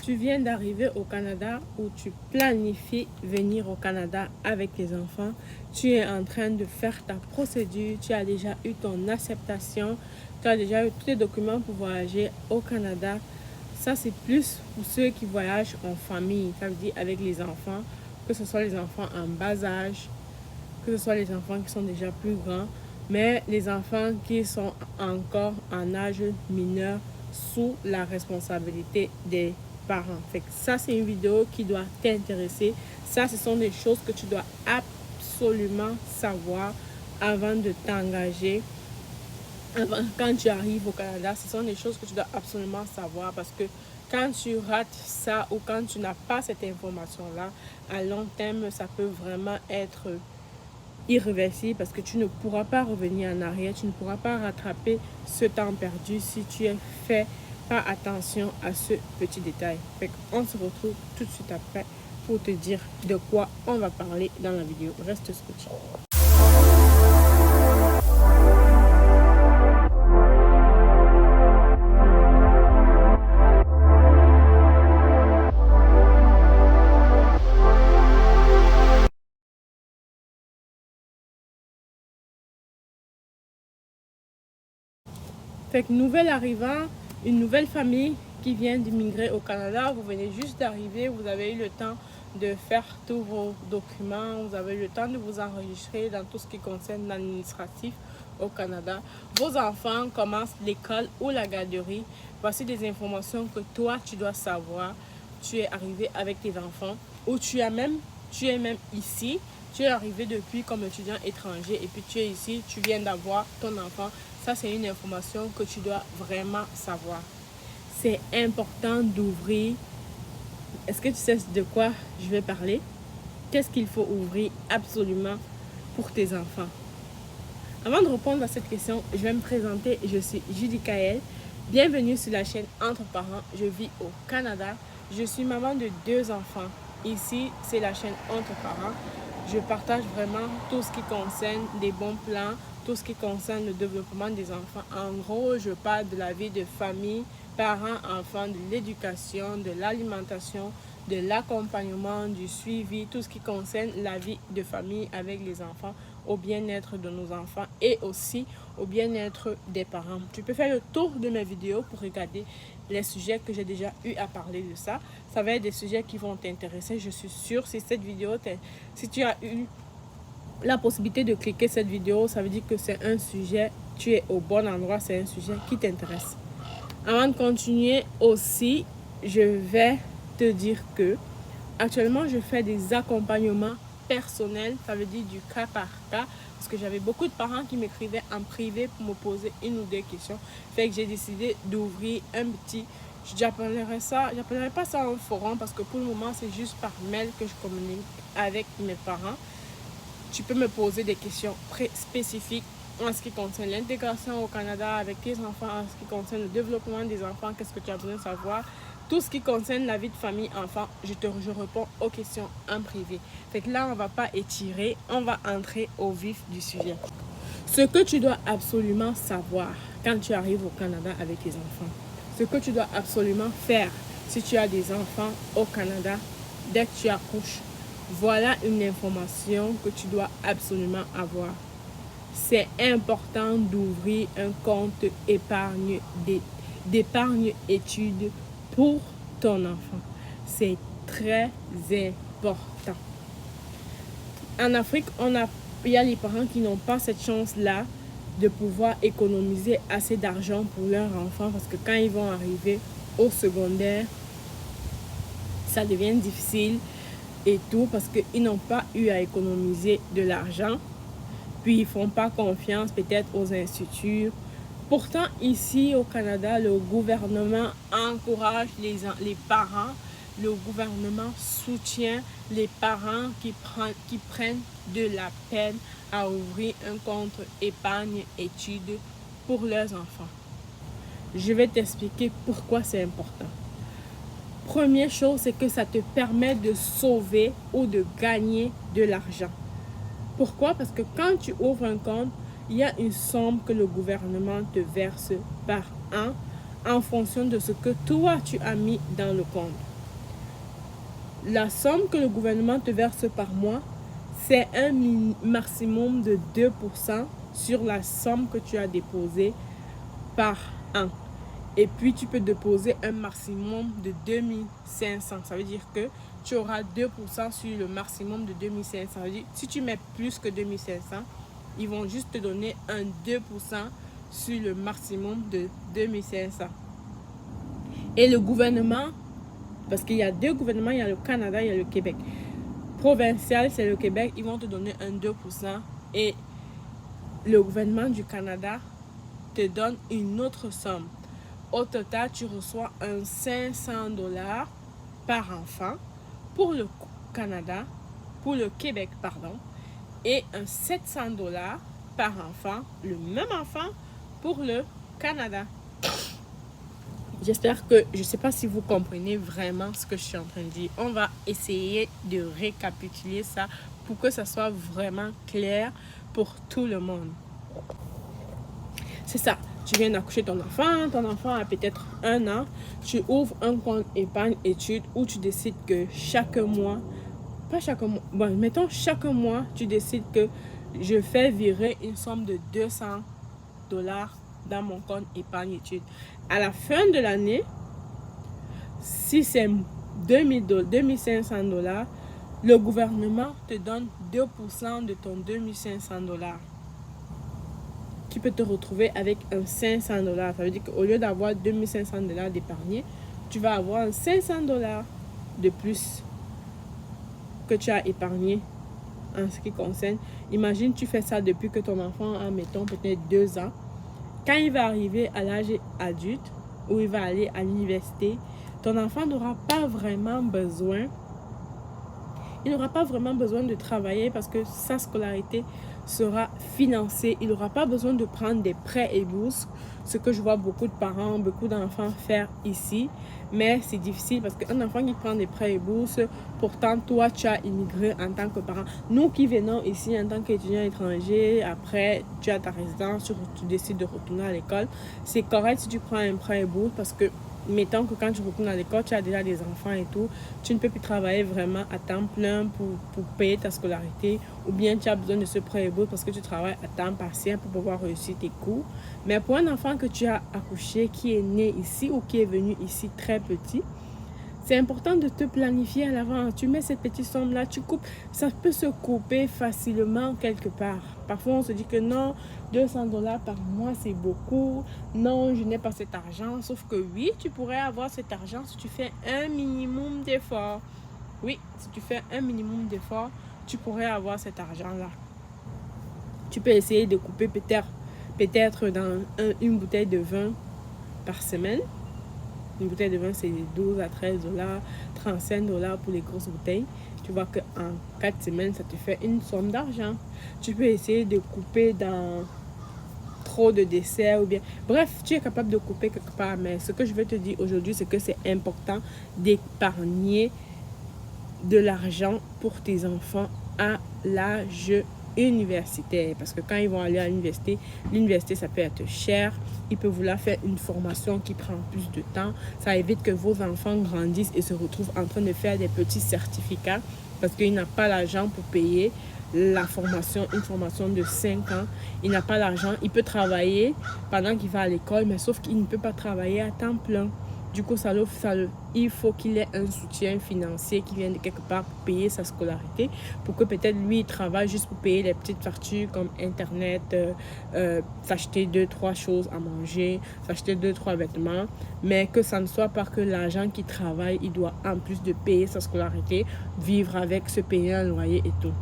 Tu viens d'arriver au Canada ou tu planifies venir au Canada avec tes enfants. Tu es en train de faire ta procédure. Tu as déjà eu ton acceptation. Tu as déjà eu tous les documents pour voyager au Canada. Ça, c'est plus pour ceux qui voyagent en famille. Ça veut dire avec les enfants, que ce soit les enfants en bas âge, que ce soit les enfants qui sont déjà plus grands, mais les enfants qui sont encore en âge mineur sous la responsabilité des parents. Fait que ça, c'est une vidéo qui doit t'intéresser. Ça, ce sont des choses que tu dois absolument savoir avant de t'engager. Quand tu arrives au Canada, ce sont des choses que tu dois absolument savoir parce que quand tu rates ça ou quand tu n'as pas cette information-là, à long terme, ça peut vraiment être irréversible parce que tu ne pourras pas revenir en arrière, tu ne pourras pas rattraper ce temps perdu si tu as fait pas attention à ce petit détail. Fait qu'on se retrouve tout de suite après pour te dire de quoi on va parler dans la vidéo. Reste scotché. Fait que nouvel arrivant, une nouvelle famille qui vient d'immigrer au Canada, vous venez juste d'arriver, vous avez eu le temps de faire tous vos documents, vous avez eu le temps de vous enregistrer dans tout ce qui concerne l'administratif au Canada. Vos enfants commencent l'école ou la garderie. Voici des informations que toi, tu dois savoir. Tu es arrivé avec tes enfants ou tu es même ici. Tu es arrivé depuis comme étudiant étranger et puis tu es ici, tu viens d'avoir ton enfant. Ça, c'est une information que tu dois vraiment savoir. C'est important d'ouvrir. Est-ce que tu sais de quoi je vais parler? Qu'est-ce qu'il faut ouvrir absolument pour tes enfants? Avant de répondre à cette question, je vais me présenter. Je suis Judy Kael. Bienvenue sur la chaîne Entre Parents. Je vis au Canada. Je suis maman de 2 enfants. Ici, c'est la chaîne Entre Parents. Je partage vraiment tout ce qui concerne des bons plans, tout ce qui concerne le développement des enfants. En gros, je parle de la vie de famille, parents, enfants, de l'éducation, de l'alimentation, de l'accompagnement, du suivi, tout ce qui concerne la vie de famille avec les enfants, au bien-être de nos enfants et aussi au bien-être des parents. Tu peux faire le tour de mes vidéos pour regarder les sujets que j'ai déjà eu à parler de ça. Ça va être des sujets qui vont t'intéresser. Je suis sûre, si cette vidéo, si tu as eu la possibilité de cliquer cette vidéo, ça veut dire que c'est un sujet, tu es au bon endroit, c'est un sujet qui t'intéresse. Avant de continuer aussi, je vais te dire que actuellement, je fais des accompagnements personnels, ça veut dire du cas par cas, parce que j'avais beaucoup de parents qui m'écrivaient en privé pour me poser 1 ou 2 questions. Fait que j'ai décidé d'ouvrir un petit, j'appellerais pas ça un forum parce que pour le moment, c'est juste par mail que je communique avec mes parents. Tu peux me poser des questions spécifiques en ce qui concerne l'intégration au Canada avec tes enfants, en ce qui concerne le développement des enfants, qu'est-ce que tu as besoin de savoir. Tout ce qui concerne la vie de famille, enfant, je réponds aux questions en privé. Fait que là, on ne va pas étirer, on va entrer au vif du sujet. Ce que tu dois absolument savoir quand tu arrives au Canada avec tes enfants, ce que tu dois absolument faire si tu as des enfants au Canada dès que tu accouches, voilà une information que tu dois absolument avoir. C'est important d'ouvrir un compte d'épargne études pour ton enfant. C'est très important. En Afrique, il y a les parents qui n'ont pas cette chance-là de pouvoir économiser assez d'argent pour leur enfant parce que quand ils vont arriver au secondaire, ça devient difficile et tout parce qu'ils n'ont pas eu à économiser de l'argent. Puis ils ne font pas confiance peut-être aux instituts. Pourtant, ici au Canada, le gouvernement encourage les parents, le gouvernement soutient les parents qui prennent de la peine à ouvrir un compte épargne études pour leurs enfants. Je vais t'expliquer pourquoi c'est important. Première chose, c'est que ça te permet de sauver ou de gagner de l'argent. Pourquoi? Parce que quand tu ouvres un compte, il y a une somme que le gouvernement te verse par an en fonction de ce que toi tu as mis dans le compte. la somme que le gouvernement te verse par mois, c'est un maximum de 2% sur la somme que tu as déposée par an. Et puis, tu peux déposer un maximum de 2500. Ça veut dire que tu auras 2% sur le maximum de 2500. Ça veut dire si tu mets plus que 2500, ils vont juste te donner un 2% sur le maximum de 2500. Et le gouvernement, parce qu'il y a 2 gouvernements, il y a le Canada, il y a le Québec. Provincial, c'est le Québec, ils vont te donner un 2%. Et le gouvernement du Canada te donne une autre somme. Au total, tu reçois un 500 $ par enfant pour le Canada, pour le Québec, pardon, et un 700 $ par enfant, le même enfant, pour le Canada. J'espère que, je ne sais pas si vous comprenez vraiment ce que je suis en train de dire. On va essayer de récapituler ça pour que ça soit vraiment clair pour tout le monde. C'est ça. Tu viens d'accoucher ton enfant a peut-être 1 an, tu ouvres un compte épargne études où tu décides que chaque mois, pas chaque mois, bon, mettons chaque mois, tu décides que je fais virer une somme de 200 $ dans mon compte épargne études. À la fin de l'année, si c'est 2500 $, le gouvernement te donne 2% de ton 2500 $. Tu peux te retrouver avec un 500 $. Ça veut dire qu'au lieu d'avoir 2500 $ d'épargner, tu vas avoir 500 $ de plus que tu as épargné en ce qui concerne. Imagine, tu fais ça depuis que ton enfant a, mettons, peut-être 2 ans. Quand il va arriver à l'âge adulte, où il va aller à l'université, ton enfant n'aura pas vraiment besoin. Il n'aura pas vraiment besoin de travailler parce que sa scolarité sera financée. Il n'aura pas besoin de prendre des prêts et bourses, ce que je vois beaucoup de parents, beaucoup d'enfants faire ici. Mais c'est difficile parce qu'un enfant qui prend des prêts et bourses, pourtant toi tu as immigré en tant que parent. Nous qui venons ici en tant qu'étudiants étrangers, après tu as ta résidence, tu décides de retourner à l'école, c'est correct si tu prends un prêt et bourse parce que mettons que quand tu retournes à l'école, tu as déjà des enfants et tout, tu ne peux plus travailler vraiment à temps plein pour payer ta scolarité, ou bien tu as besoin de ce prêt et bourse parce que tu travailles à temps partiel pour pouvoir réussir tes cours. Mais pour un enfant que tu as accouché, qui est né ici ou qui est venu ici très petit, c'est important de te planifier à l'avance. Tu mets cette petite somme-là, tu coupes. Ça peut se couper facilement quelque part. Parfois, on se dit que non, 200 $ par mois, c'est beaucoup. Non, je n'ai pas cet argent. Sauf que oui, tu pourrais avoir cet argent si tu fais un minimum d'efforts. Oui, si tu fais un minimum d'efforts, tu pourrais avoir cet argent-là. Tu peux essayer de couper peut-être dans une bouteille de vin par semaine. Une bouteille de vin, c'est 12 à 13 $, 35 $ pour les grosses bouteilles. Tu vois qu'en 4 semaines, ça te fait une somme d'argent. Tu peux essayer de couper dans trop de desserts ou bien... Bref, tu es capable de couper quelque part. Mais ce que je veux te dire aujourd'hui, c'est que c'est important d'épargner de l'argent pour tes enfants à l'âge universitaire, parce que quand ils vont aller à l'université ça peut être cher, ils peuvent vouloir faire une formation qui prend plus de temps, ça évite que vos enfants grandissent et se retrouvent en train de faire des petits certificats parce qu'il n'a pas l'argent pour payer la formation, une formation de 5 ans, il n'a pas l'argent, il peut travailler pendant qu'il va à l'école, mais sauf qu'il ne peut pas travailler à temps plein. Du coup, il faut qu'il ait un soutien financier qui vient de quelque part pour payer sa scolarité, pour que peut-être lui, il travaille juste pour payer les petites factures comme Internet, s'acheter 2-3 choses à manger, s'acheter 2-3 vêtements, mais que ça ne soit pas que l'argent qu'il travaille, il doit en plus de payer sa scolarité, vivre avec, se payer un loyer et tout.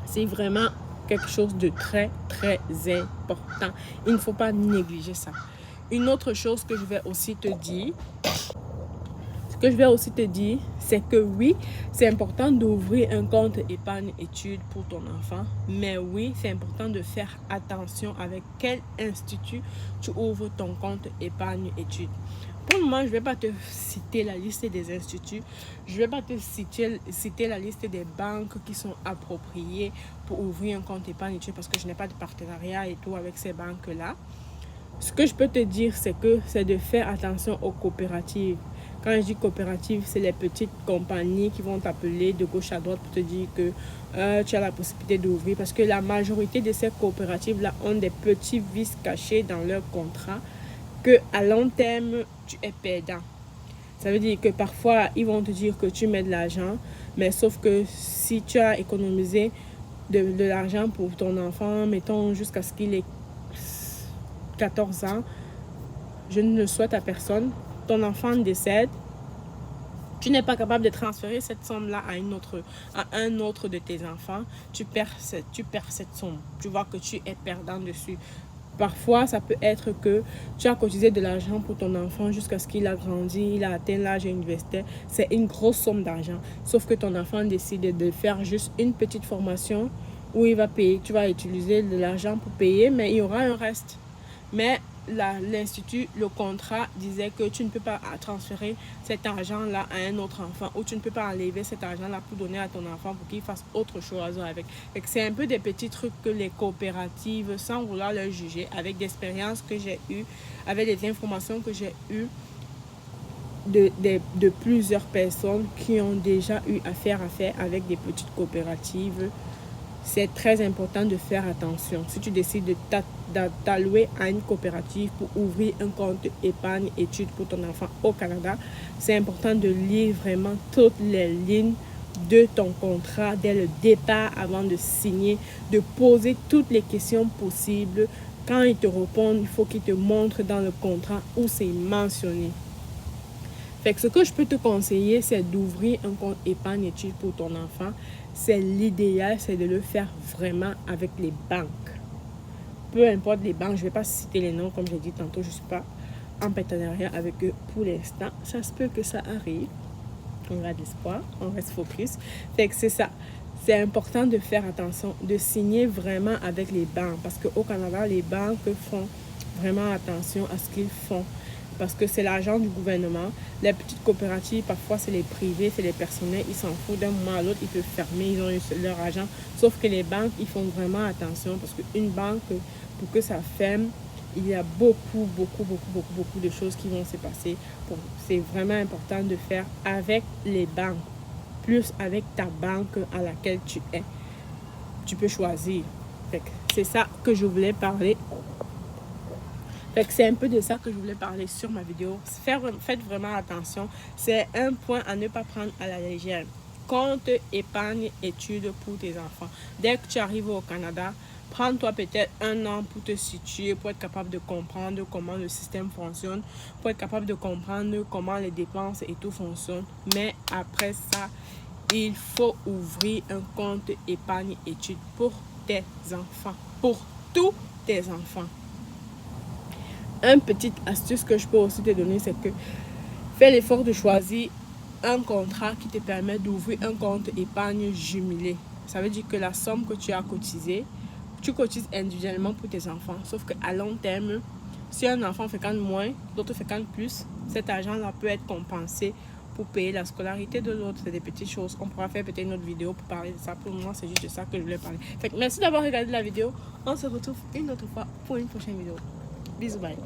C'est vraiment quelque chose de très, très important. Il ne faut pas négliger ça. Une autre chose que je vais aussi te dire, c'est que oui, c'est important d'ouvrir un compte épargne études pour ton enfant. Mais oui, c'est important de faire attention avec quel institut tu ouvres ton compte épargne études. Pour le moment, je ne vais pas te citer la liste des instituts. Je ne vais pas te citer la liste des banques qui sont appropriées pour ouvrir un compte épargne études parce que je n'ai pas de partenariat et tout avec ces banques-là. Ce que je peux te dire, c'est de faire attention aux coopératives. Quand je dis coopérative, c'est les petites compagnies qui vont t'appeler de gauche à droite pour te dire que tu as la possibilité d'ouvrir. Parce que la majorité de ces coopératives-là ont des petits vices cachés dans leur contrat que à long terme, tu es perdant. Ça veut dire que parfois, ils vont te dire que tu mets de l'argent, mais sauf que si tu as économisé de l'argent pour ton enfant, mettons jusqu'à ce qu'il ait 14 ans, je ne le souhaite à personne, ton enfant décède, tu n'es pas capable de transférer cette somme-là à un autre de tes enfants, tu perds cette somme. Tu vois que tu es perdant dessus. Parfois, ça peut être que tu as cotisé de l'argent pour ton enfant jusqu'à ce qu'il a grandi, il a atteint l'âge universitaire. C'est une grosse somme d'argent. Sauf que ton enfant décide de faire juste une petite formation où il va payer. Tu vas utiliser de l'argent pour payer, mais il y aura un reste. Mais l'institut, le contrat disait que tu ne peux pas transférer cet argent-là à un autre enfant ou tu ne peux pas enlever cet argent-là pour donner à ton enfant pour qu'il fasse autre chose avec. C'est un peu des petits trucs que les coopératives, sans vouloir leur juger, avec d'expériences que j'ai eues, avec des informations que j'ai eues de plusieurs personnes qui ont déjà eu affaire avec des petites coopératives. C'est très important de faire attention. Si tu décides de t'allouer à une coopérative pour ouvrir un compte épargne études pour ton enfant au Canada, c'est important de lire vraiment toutes les lignes de ton contrat dès le départ avant de signer, de poser toutes les questions possibles. Quand ils te répondent, il faut qu'ils te montrent dans le contrat où c'est mentionné. Fait que ce que je peux te conseiller, c'est d'ouvrir un compte épargne études pour ton enfant. C'est l'idéal, c'est de le faire vraiment avec les banques. Peu importe les banques, je ne vais pas citer les noms, comme j'ai dit tantôt, je ne suis pas en partenariat avec eux pour l'instant. Ça se peut que ça arrive. On a de l'espoir, on reste focus. Fait que c'est ça. C'est important de faire attention, de signer vraiment avec les banques. Parce qu'au Canada, les banques font vraiment attention à ce qu'ils font. Parce que c'est l'argent du gouvernement. Les petites coopératives, parfois, c'est les privés, c'est les personnels. Ils s'en foutent d'un moment à l'autre, ils peuvent fermer, ils ont leur argent. Sauf que les banques, ils font vraiment attention. Parce qu'une banque, pour que ça ferme, il y a beaucoup de choses qui vont se passer. C'est vraiment important de faire avec les banques. Plus avec ta banque à laquelle tu es. Tu peux choisir. C'est ça que je voulais parler. C'est un peu de ça que je voulais parler sur ma vidéo. Faites vraiment attention. C'est un point à ne pas prendre à la légère. Compte épargne études pour tes enfants. Dès que tu arrives au Canada, prends-toi peut-être un an pour te situer, pour être capable de comprendre comment le système fonctionne, pour être capable de comprendre comment les dépenses et tout fonctionne. Mais après ça, il faut ouvrir un compte épargne études pour tes enfants. Pour tous tes enfants. Une petite astuce que je peux aussi te donner, c'est que fais l'effort de choisir un contrat qui te permet d'ouvrir un compte épargne jumelé. Ça veut dire que la somme que tu as cotisée, tu cotises individuellement pour tes enfants. Sauf qu'à long terme, si un enfant fréquente moins, l'autre fréquente plus, cet argent-là peut être compensé pour payer la scolarité de l'autre. C'est des petites choses. On pourra faire peut-être une autre vidéo pour parler de ça. Pour le moment, c'est juste de ça que je voulais parler. Merci d'avoir regardé la vidéo. On se retrouve une autre fois pour une prochaine vidéo. Bisous, bye.